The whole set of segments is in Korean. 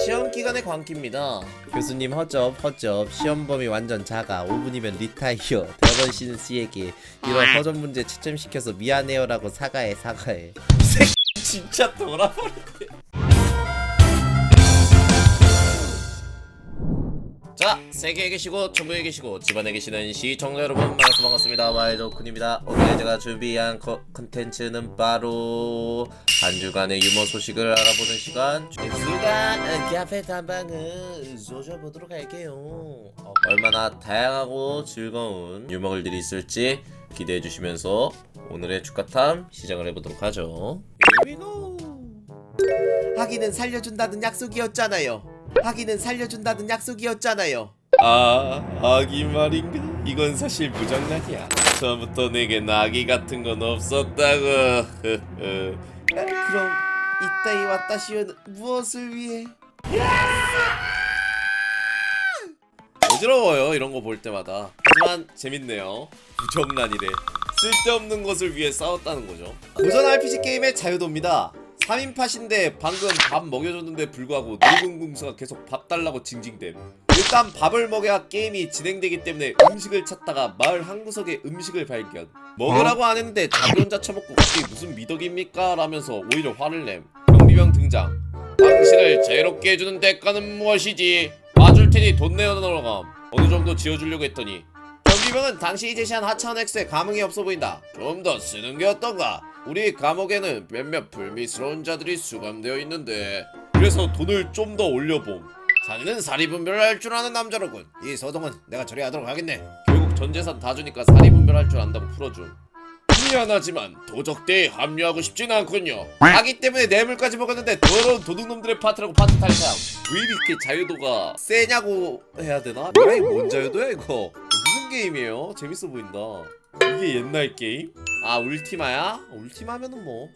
시험 기간의 광기입니다. 교수님 허접 시험 범위 완전 작아 5분이면 리타이어. 대학원 씨는 C에게 이런 허접 문제 채점시켜서 미안해요라고 사과해. 이 새끼 진짜 돌아버렸네. 자, 세계에 계시고 전국에 계시고 집안에 계시는 시청자 여러분 반갑습니다. 와이드오쿤입니다. 오늘 제가 준비한 컨텐츠는 바로 한 주간의 유머 소식을 알아보는 시간 카페 탐방을 쏘셔보도록 할게요. 얼마나 다양하고 즐거운 유머글들이 있을지 기대해 주시면서 오늘의 축가탐 시작을 해보도록 하죠. Here we go. 하기는 살려준다는 약속이었잖아요. 하긴 말인가? 이건 사실 부정란이야. 처음부터 내겐 아기 같은 건 없었다고. 그럼 이따이 왔다시오는 무엇을 위해? 어지러워요 이런 거 볼 때마다. 하지만 재밌네요. 부정란이래. 쓸데없는 것을 위해 싸웠다는 거죠. 고전 RPG 게임의 자유도입니다. 3인팟인데 방금 밥 먹여줬는데 불구하고 늙은 궁수가 계속 밥 달라고 징징댐. 일단 밥을 먹여야 게임이 진행되기 때문에 음식을 찾다가 마을 한 구석에 음식을 발견. 먹으라고 안 했는데 자기 혼자 처먹고 갑자기 무슨 미덕입니까? 라면서 오히려 화를 냄. 경비병 등장. 당신을 자유롭게 해주는 대가는 무엇이지? 봐줄 테니 돈 내어놓으라감. 어느 정도 지어주려고 했더니 경비병은 당신이 제시한 하차원 X에 감흥이 없어 보인다. 좀 더 쓰는 게 어떤가? 우리 감옥에는 몇몇 불미스러운 자들이 수감되어 있는데 그래서 돈을 좀 더 올려봄. 자네는 사리분별을 할 줄 아는 남자로군. 이 소동은 내가 처리하도록 하겠네. 결국 전재산 다 주니까 사리분별할 줄 안다고 풀어줌. 미안하지만 도적대에 합류하고 싶진 않군요. 아기 때문에 뇌물까지 먹었는데 더러운 도둑놈들의 파트라고 파트 탈퇴. 왜 이렇게 자유도가 세냐고 해야 되나? 뭐야 뭔 자유도야 이거. 무슨 게임이에요? 재밌어 보인다. 이게 옛날 게임? 아 울티마야? 울티마면은 뭐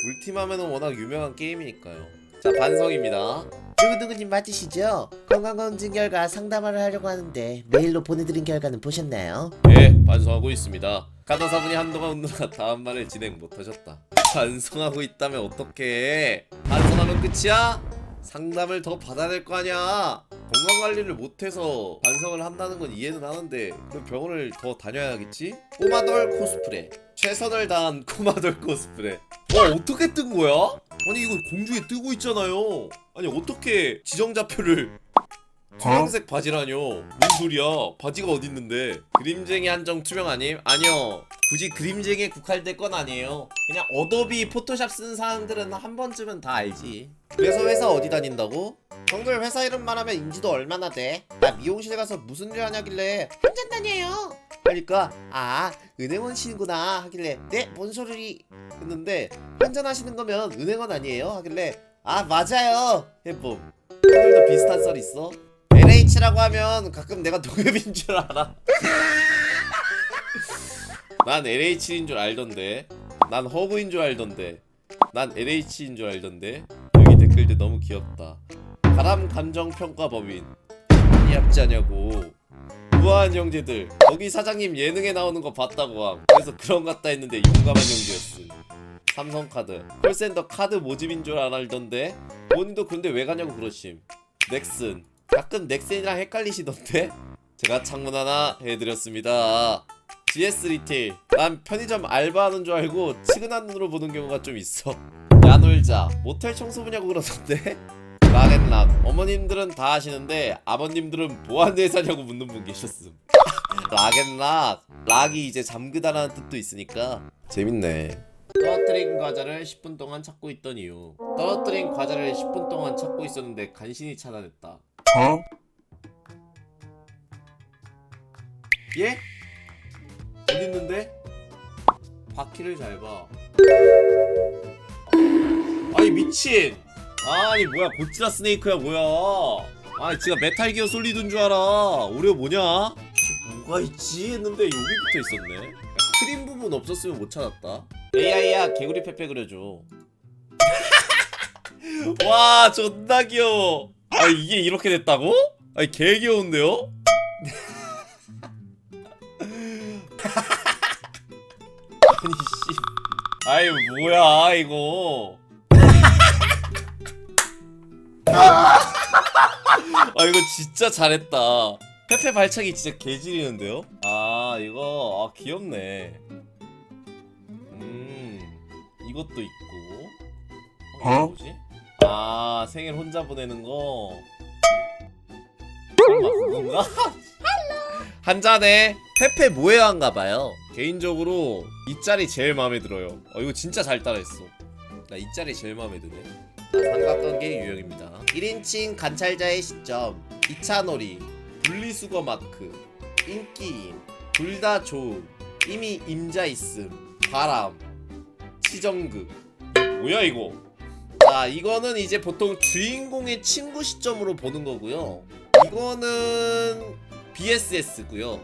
울티마면은 워낙 유명한 게임이니까요. 자 반성입니다. 누구누구님 맞으시죠? 건강검진 결과 상담을 하려고 하는데 메일로 보내드린 결과는 보셨나요? 네 반성하고 있습니다. 간호사분이 한동안 웃느라 다음 말을 진행 못하셨다. 반성하고 있다면 어떡해. 반성하면 끝이야? 상담을 더 받아야 될 거 아니야. 건강관리를 못해서 반성을 한다는 건 이해는 하는데 그럼 병원을 더 다녀야겠지? 꼬마돌 코스프레. 최선을 다한 꼬마돌 코스프레. 어떻게 뜬 거야? 아니 이거 공중에 뜨고 있잖아요. 아니 어떻게 지정자표를 투명색 바지라뇨. 뭔 소리야. 바지가 어딨는데. 그림쟁이 한정 투명 아님? 아니요 굳이 그림쟁이에 국한될 건 아니에요. 그냥 어도비 포토샵 쓰는 사람들은 한 번쯤은 다 알지. 그래서 회사 어디 다닌다고? 형들 회사 이름 말하면 인지도 얼마나 돼? 나 미용실 가서 무슨 일 하냐길래 한잔 다녀요 그러니까 아 은행원시구나 하길래 네? 뭔 소리 했는데 한잔 하시는 거면 은행원 아니에요? 하길래 아 맞아요 해봄. 형들도 비슷한 썰 있어? LH라고 하면 가끔 내가 동엽인 줄 알아. 난 LH인 줄 알던데. 난 허브인 줄 알던데. 난 LH인 줄 알던데. 여기 댓글들 너무 귀엽다. 바람 감정 평가 법인 이합자냐고. 우아한 형제들 거기 사장님 예능에 나오는 거 봤다고 함. 그래서 그런 것 같다 했는데 용감한 형제였음. 삼성카드 콜센터 카드 모집인 줄 알던데. 본인도 근데 왜 가냐고 그러심. 넥슨 가끔 넥슨이랑 헷갈리시던데. 제가 창문 하나 해드렸습니다. GS 리테일 난 편의점 알바하는 줄 알고 치근한 눈으로 보는 경우가 좀 있어. 야놀자 모텔 청소부냐고 그러던데. 락앤락 어머님들은 다 하시는데 아버님들은 뭐하는 회사냐고 묻는 분 계셨음. 락앤락 락이 이제 잠그다라는 뜻도 있으니까 재밌네. 떨어뜨린 과자를 10분 동안 찾고 있던 이유. 떨어뜨린 과자를 10분 동안 찾고 있었는데 간신히 찾아냈다. 예? 어딨는데? 바퀴를 잘 봐. 아니 미친. 아니 뭐야 고치라 스네이크야 뭐야. 아니 지가 메탈기어 솔리드인 줄 알아. 오히려 뭐냐? 뭐가 있지 했는데 여기 붙어있었네. 크림 부분 없었으면 못 찾았다. AI야 개구리 페페 그려줘. 와 존나 귀여워. 아 이게 이렇게 됐다고? 아니 개 귀여운데요? 아니 씨 아이 뭐야 이거. 아 이거 진짜 잘했다. 페페 발차기 진짜 개지리는데요? 아 이거 귀엽네. 이것도 있고. 이거 뭐지? 아 생일 혼자 보내는 거. 설마 그건가? 한 잔에 페페 모해한가봐요. 개인적으로 이 짤이 제일 마음에 들어요. 이거 진짜 잘 따라했어. 나 이 짤이 제일 마음에 드네. 삼각관계 유형입니다. 1인칭 관찰자의 시점, 2차 놀이, 분리수거 마크, 인기임, 둘 다 좋음, 이미 임자 있음, 바람, 치정극. 뭐야 이거? 자 이거는 이제 보통 주인공의 친구 시점으로 보는 거고요. 이거는 BSS고요.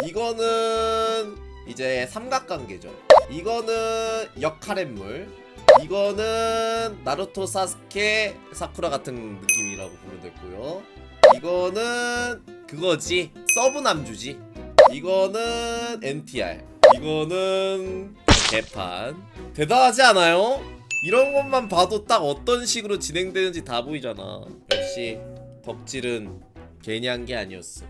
이거는 이제 삼각관계죠. 이거는 역할인물. 이거는 나루토 사스케 사쿠라 같은 느낌이라고 보면 됐고요. 이거는 그거지, 서브 남주지. 이거는 NTR. 이거는 개판. 대단하지 않아요? 이런 것만 봐도 딱 어떤 식으로 진행되는지 다 보이잖아. 역시 덕질은 괜히 한 게 아니었어.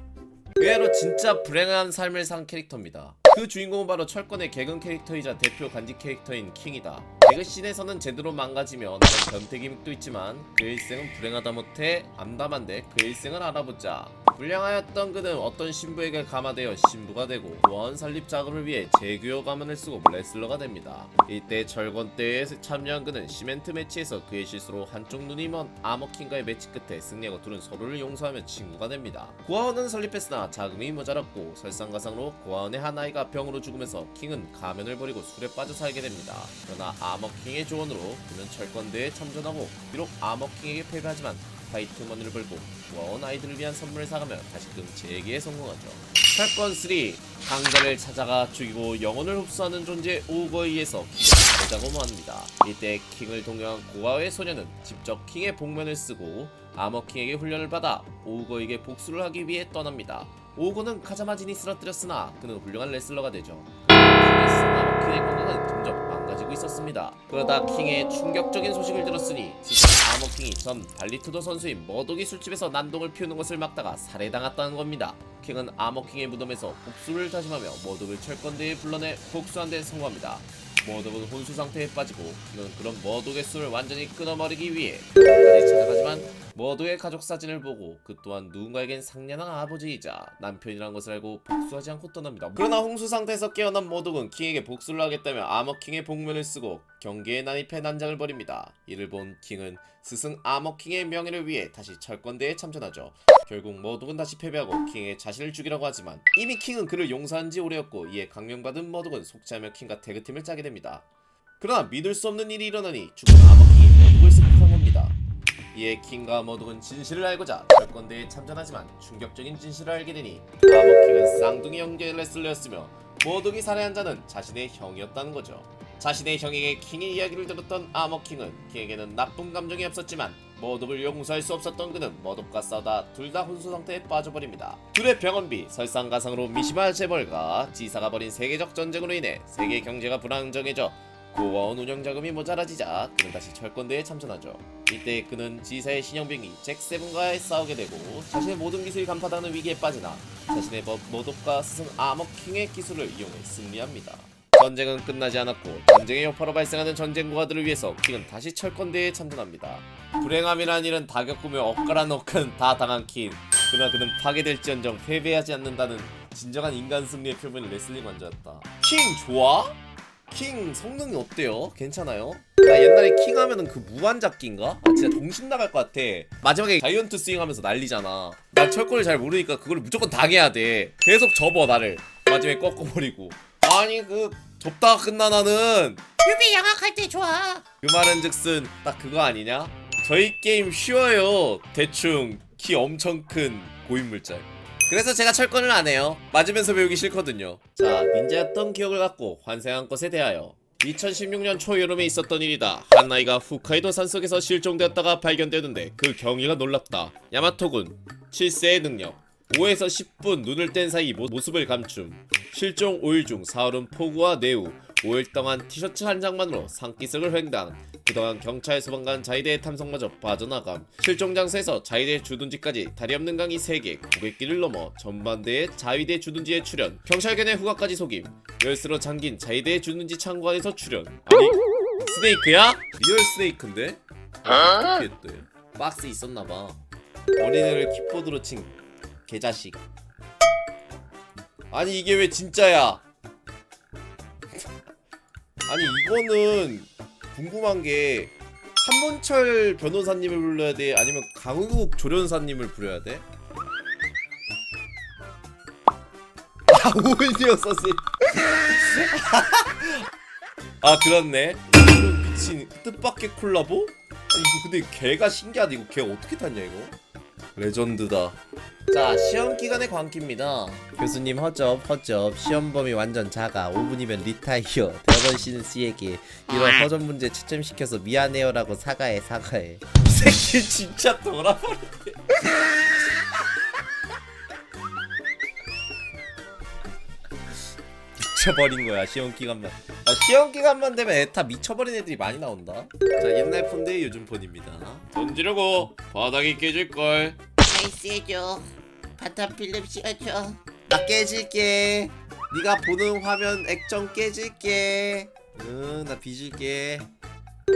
의외로 진짜 불행한 삶을 산 캐릭터입니다. 그 주인공은 바로 철권의 개근 캐릭터이자 대표 간직 캐릭터인 킹이다. 개그씬에서는 제대로 망가지며 나는 변태기믹도 있지만 그 일생은 불행하다 못해 암담한데 그 일생을 알아보자. 불량하였던 그는 어떤 신부에게 감화되어 신부가 되고 구원 설립 자금을 위해 재규어 가면을 쓰고 레슬러가 됩니다. 이때 철권대회에 참여한 그는 시멘트 매치에서 그의 실수로 한쪽 눈이 먼 아머킹과의 매치 끝에 승리하고 둘은 서로를 용서하며 친구가 됩니다. 구화원은 설립했으나 자금이 모자랐고 설상가상으로 구화원의 한 아이가 병으로 죽으면서 킹은 가면을 버리고 술에 빠져 살게 됩니다. 그러나 아머킹의 조언으로 그는 철권대회에 참전하고 비록 아머킹에게 패배하지만 화이트 머니를 벌고 구화원 아이들을 위한 선물을 사가며 다시금 재기에 성공하죠. 철권 3 강자를 찾아가 죽이고 영혼을 흡수하는 존재 오거이에서 킹을 보자고 합니다. 이때 킹을 동경한 고아의 소녀는 직접 킹의 복면을 쓰고 아머킹에게 훈련을 받아 오거에게 복수를 하기 위해 떠납니다. 오거는 카자마진이 쓰러뜨렸으나 그는 훌륭한 레슬러가 되죠. 킹이 쓴 아머킹의 건강은 점점 망가지고 있었습니다. 그러다 킹의 충격적인 소식을 들었으니 스스로 아머킹이 전 발리투도 선수인 머독이 술집에서 난동을 피우는 것을 막다가 살해당했다는 겁니다. 킹은 아머킹의 무덤에서 복수를 다짐하며 머독을 철권대회에 불러내 복수한 데 성공합니다. 머독은 혼수 상태에 빠지고 킹은 그런 머독의 술을 완전히 끊어버리기 위해 병원까지 찾아가지만 머독의 가족 사진을 보고 그 또한 누군가에겐 상냥한 아버지이자 남편이란 것을 알고 복수하지 않고 떠납니다. 그러나 홍수 상태에서 깨어난 머독은 킹에게 복수를 하겠다며 아머킹의 복면을 쓰고 경기에 난입해 난장을 벌입니다. 이를 본 킹은 스승 아머킹의 명예를 위해 다시 철권대회에 참전하죠. 결국 머독은 다시 패배하고 킹에게 자신을 죽이라고 하지만 이미 킹은 그를 용서한 지 오래였고 이에 강명받은 머독은 속죄하며 킹과 태그팀을 짜게 됩니다. 그러나 믿을 수 없는 일이 일어나니 죽은 아머킹이 머독을 습격한 겁니다. 이에 킹과 머독은 진실을 알고자 철권대회에 참전하지만 충격적인 진실을 알게 되니 아머킹은 쌍둥이 형제 레슬러였으며 머독이 살해한 자는 자신의 형이었다는 거죠. 자신의 형에게 킹의 이야기를 들었던 아머킹은 킹에게는 나쁜 감정이 없었지만 머독을 용서할 수 없었던 그는 머독과 싸우다 둘 다 혼수 상태에 빠져버립니다. 둘의 병원비, 설상가상으로 미시마 재벌과 지사가 벌인 세계적 전쟁으로 인해 세계 경제가 불안정해져 고아원 운영자금이 모자라지자 그는 다시 철권대회에 참전하죠. 이때 그는 지사의 신형병이 잭세븐과 싸우게 되고 자신의 모든 기술이 간파당하는 위기에 빠지나 자신의 머독과 스승 아머킹의 기술을 이용해 승리합니다. 전쟁은 끝나지 않았고 전쟁의 여파로 발생하는 전쟁 고아들을 위해서 킹은 다시 철권대회에 참전합니다. 불행함이란 일은 다 겪으며 엇가란 억한 다 당한 킹. 그러나 그는 파괴될지언정 패배하지 않는다는 진정한 인간 승리의 표본을 레슬링 완주했다. 킹 좋아? 킹 성능이 어때요? 괜찮아요? 나 옛날에 킹 하면은 그 무한잡기인가? 아 진짜 정신 나갈 것 같아. 마지막에 자이언트 스윙 하면서 난리잖아. 난 철권을 잘 모르니까 그걸 무조건 당해야 돼. 계속 접어 나를. 마지막에 꺾어버리고. 아니 그 접다가 끝나 나는 뮤비 양악할 때 좋아. 그 말은즉슨 딱 그거 아니냐? 저희 게임 쉬워요. 대충 키 엄청 큰 고인물짤. 그래서 제가 철권을 안 해요. 맞으면서 배우기 싫거든요. 자, 닌자였던 기억을 갖고 환생한 것에 대하여 2016년 초여름에 있었던 일이다. 한 아이가 홋카이도 산속에서 실종되었다가 발견되는데 그 경위가 놀랍다. 야마토군 7세의 능력 5에서 10분 눈을 뗀 사이 모습을 감춤. 실종 5일 중 4일은 폭우와 내우 5일 동안 티셔츠 한 장만으로 상기석을 횡단. 그동안 경찰 소방관 자위대 탐성마저 빠져나감. 실종 장소에서 자위대 주둔지까지 다리 없는 강이 3개, 고갯길을 넘어 전반대의 자위대 주둔지에 출현. 경찰견의 후가까지 속임. 열쇠로 잠긴 자위대 주둔지 창고 안에서 출현. 아니 스네이크야? 리얼 스네이크인데? 어떻게 했대? 박스 있었나봐. 어린애를 킥보드로 친 개자식. 아니 이게 왜 진짜야? 아니 이거는 궁금한 게 한문철 변호사님을 불러야 돼? 아니면 강욱 조련사님을 부려야 돼? 아 오은이어 선생님. 아 그렇네. 이런 미친 뜻밖의 콜라보? 아니 이거 근데 걔가 신기하다. 이거 걔 어떻게 탔냐 이거? 레전드다. 자 시험 기간의 광기입니다. 교수님 허접 시험 범위 완전 작아. 5분이면 리타이어. 대학원 씨는 C에게 이런 허접 문제 채점시켜서 미안해요라고 사과해. 이 새끼 진짜 돌아버리네. 미쳐버린 거야 시험 기간만. 시험 기간만 되면 에타 미쳐버린 애들이 많이 나온다. 자 옛날 폰 대 요즘 폰입니다. 던지려고 바닥이 깨질걸. 아이스 해줘. 바텀 필름 씌워줘. 나 깨질게. 네가 보는 화면 액정 깨질게. 응, 나 빚을게.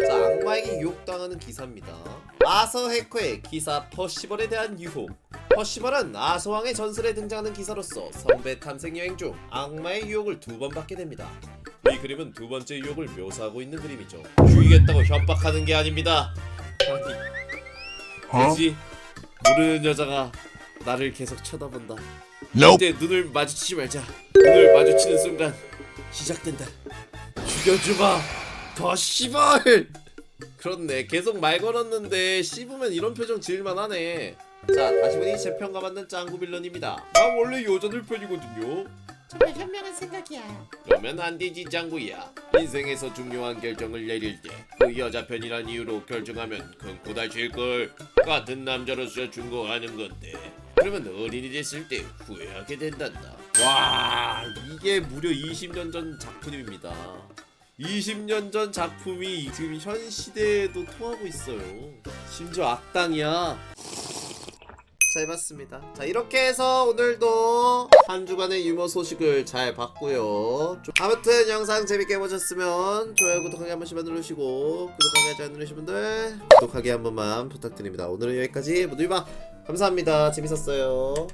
자, 악마에게 유혹당하는 기사입니다. 아서 해커의 기사 퍼시벌에 대한 유혹. 퍼시벌은 아서왕의 전설에 등장하는 기사로서 선배 탐색 여행 중 악마의 유혹을 2번 받게 됩니다. 이 그림은 2번째 유혹을 묘사하고 있는 그림이죠. 죽이겠다고 협박하는 게 아닙니다. 아니, 뭐지? 모르는 여자가 나를 계속 쳐다본다. 이때 눈을 마주치지 말자. 눈을 마주치는 순간 시작된다. 죽여주마. 더 씨발. 그렇네. 계속 말 걸었는데 씹으면 이런 표정 지을만 하네. 자 다시 보니 제 평가 받는 짱구 빌런입니다. 나 원래 여자들 편이거든요. 정말 현명한 생각이야. 그러면 안 되지 짱구야. 인생에서 중요한 결정을 내릴 때 그 여자 편이란 이유로 결정하면 큰 고달 칠걸. 같은 남자로서 준거하는 건데 그러면 어린이 됐을 때 후회하게 된단다. 와 이게 무려 20년 전 작품입니다. 20년 전 작품이 지금 현 시대에도 통하고 있어요. 심지어 악당이야. 잘 봤습니다. 자 이렇게 해서 오늘도 한 주간의 유머 소식을 잘 봤고요. 아무튼 영상 재밌게 보셨으면 좋아요 구독하기 한 번씩만 누르시고 구독하기 아직 안 누르신 분들 구독하기 한 번만 부탁드립니다. 오늘은 여기까지 모두 이만 감사합니다. 재밌었어요.